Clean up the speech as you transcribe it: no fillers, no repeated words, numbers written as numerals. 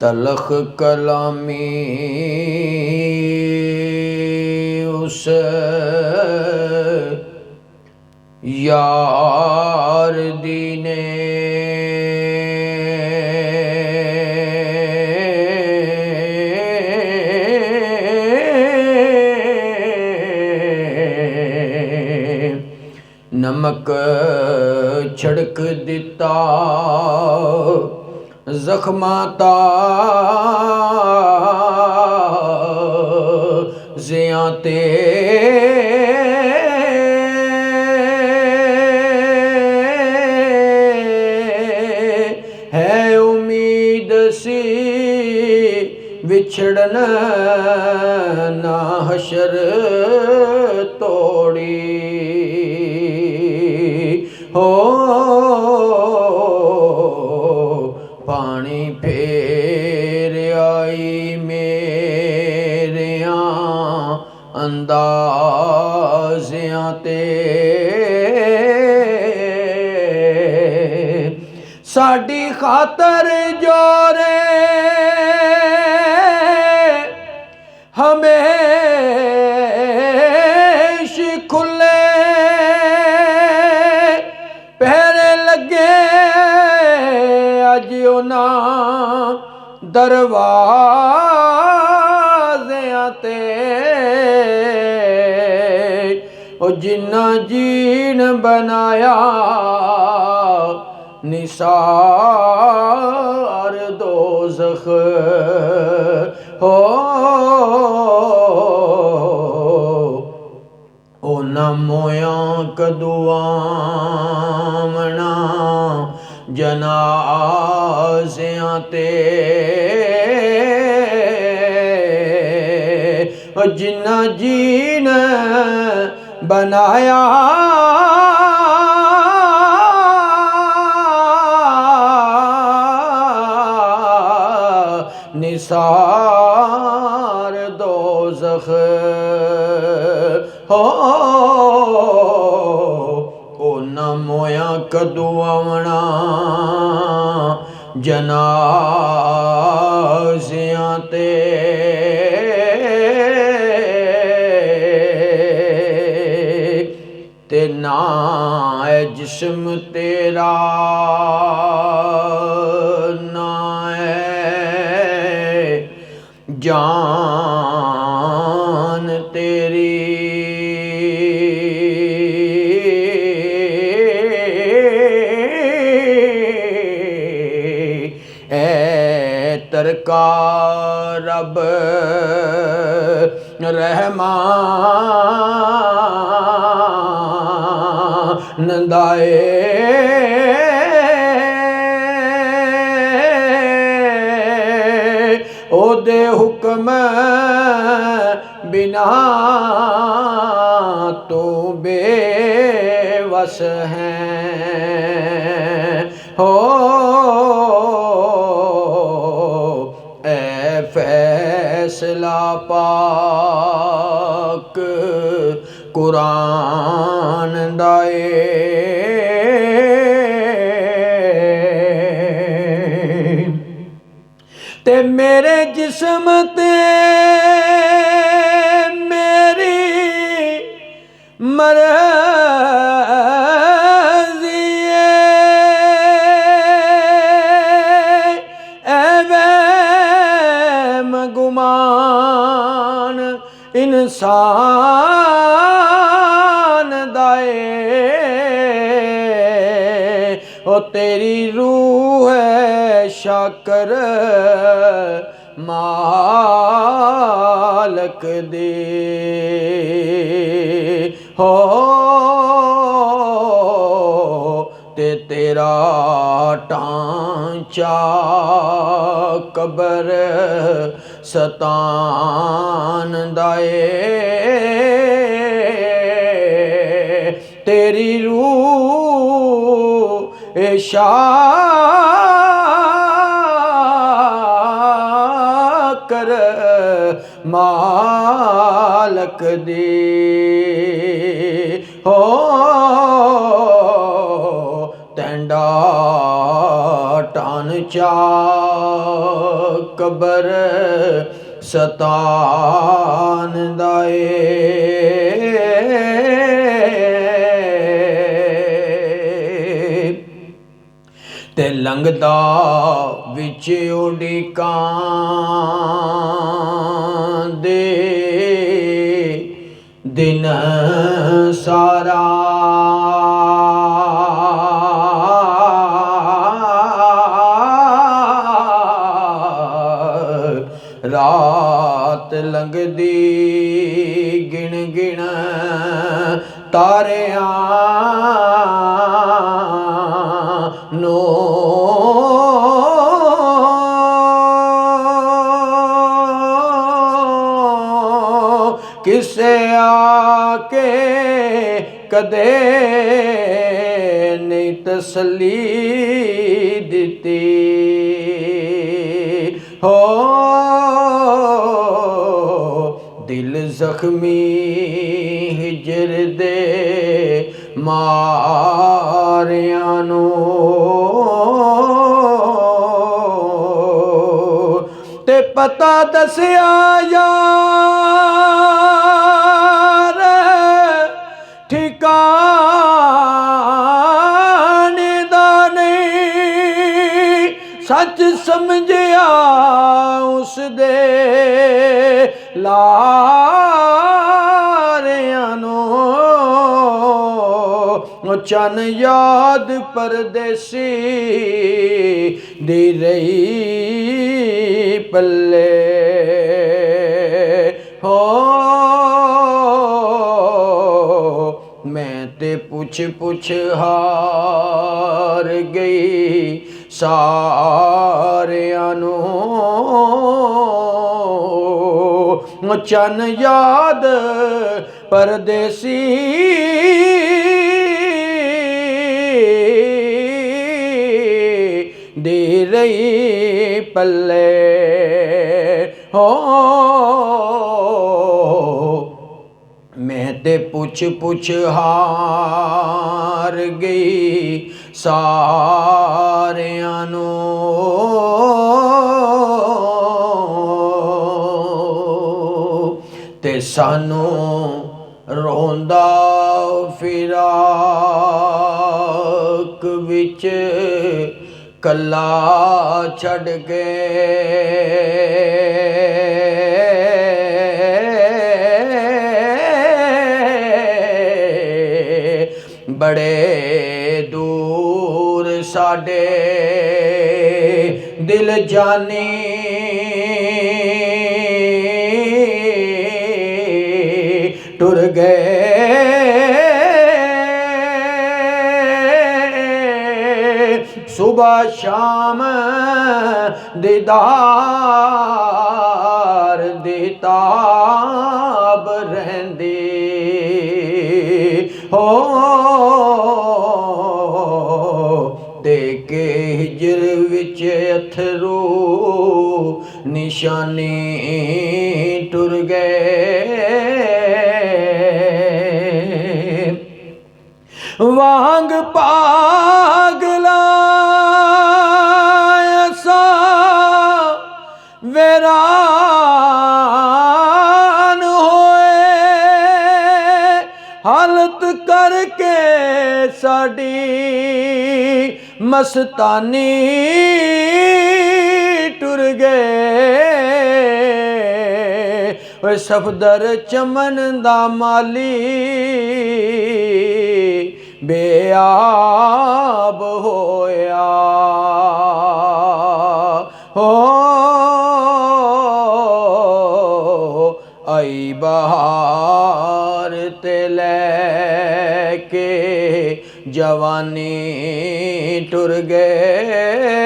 तलख कलामी उस यार दीने नमक छिड़क दिता जख्मां ताज़ियां ते है उम्मीद सी विछड़न ना हशर तोड़ी हो पानी फेर आई मेरियां अंदाज़ियां ते साडी खातर जोरे हमेश खुले पहरे लगे अज उन्हां दरवाज़ियां ते ओ जिन्ना जीन बनाया निसार दोज़ख हो ना मोया कदुआवना जनाज़ियां ते जिन्ना जीन बनाया निसार दोज़ख हो ना मोया कदुआवना जनाज़ियां ते ना है जिस्म तेरा ना है जान तेरी तरका रब रहमान दाए ओदे हुक्म बिना तो बेवस हैं हो फैसला पाक कुरान दाए ते मेरे जिस्म ते मेरी मर्ज़ी गुमान इंसान दाए ओ तेरी रूह है शाकर मालक दे हो ते तेरा ढांचा कबर सतान दाए तेरी रूह शाकर मालक दे हो तैंडा टन चाक ਕਬਰ ਸਤਾਨ ਦਾਏ ਤੇ ਲੰਘਦਾ ਵਿੱਚ ਉਡੀਕਾਂ ਦੇ ਦਿਨ ਸਾਰਾ ਰਾਤ ਲੰਘਦੀ ਗਿਣ ਗਿਣ ਤਾਰਿਆਂ ਨੂੰ ਕਿਸੇ ਆ ਕੇ ਕਦੇ ਨਹੀਂ ਤਸੱਲੀ ਦਿੱਤੀ ਹੋ ਦਿਲ ਜ਼ਖਮੀ ਹਿਜਰ ਦੇ ਮਾਰਿਆਂ ਨੂੰ ਤੇ ਪਤਾ ਦੱਸਿਆ ਯਾਰ ਠਿਕਾਣੇ ਦਾ ਨਹੀਂ ਸੱਚ ਸਮਝਿਆ ਉਸ ਦੇ ਲਾਰਿਆਂ ਨੂੰ ਚੰਨ ਯਾਦ ਪਰਦੇਸੀ ਦੀ ਰਹੀ ਪੱਲੇ ਹੋ ਮੈਂ ਤੇ ਪੁੱਛ ਪੁੱਛ ਹਾਰ ਗਈ ਸਾਰਿਆਂ ਨੂੰ ਚੰਨ ਯਾਦ ਪਰਦੇਸੀ ਦੇ ਰਹੀ ਪੱਲੇ ਹੋ ਮੈਂ ਤੇ ਪੁੱਛ ਪੁੱਛ ਹਾਰ ਗਈ ਸਾਰਿਆਂ ਨੂੰ ਤੇ ਸਾਨੂੰ ਰੋਂਦਾ ਫਿਰਾਕ ਵਿੱਚ ਕੱਲਾ ਛੱਡ ਕੇ ਬੜੇ ਦੂਰ ਸਾਡੇ ਦਿਲ ਜਾਨੀ ਟੁਰ ਗਏ ਸੁਬਹ ਸ਼ਾਮ ਦੀਦਾਰ ਦੀ ਤਾਬ ਰਹਿੰਦੀ ਹੋ ਦੇ ਕੇ ਹਿਜਰ ਵਿੱਚ ਅਥਰੂ ਨਿਸ਼ਾਨੀ ਟੁਰ ਗਏ ਵਾਂਗ ਪਾਗਲਾ ਐਸਾ ਵੇਰਾਨ ਹੋਏ ਹਾਲਤ ਕਰਕੇ ਸਾਡੀ ਮਸਤਾਨੀ ਟੁਰ ਗਏ ਓਏ ਸਫਦਰ ਚਮਨ ਦਾ ਮਾਲੀ ਬੇਆਬ ਹੋਇਆ ਹੋ ਆਈ ਬਹਾਰ ਤੇ ਲੈ ਕੇ ਜਵਾਨੀ ਟੁਰ ਗਏ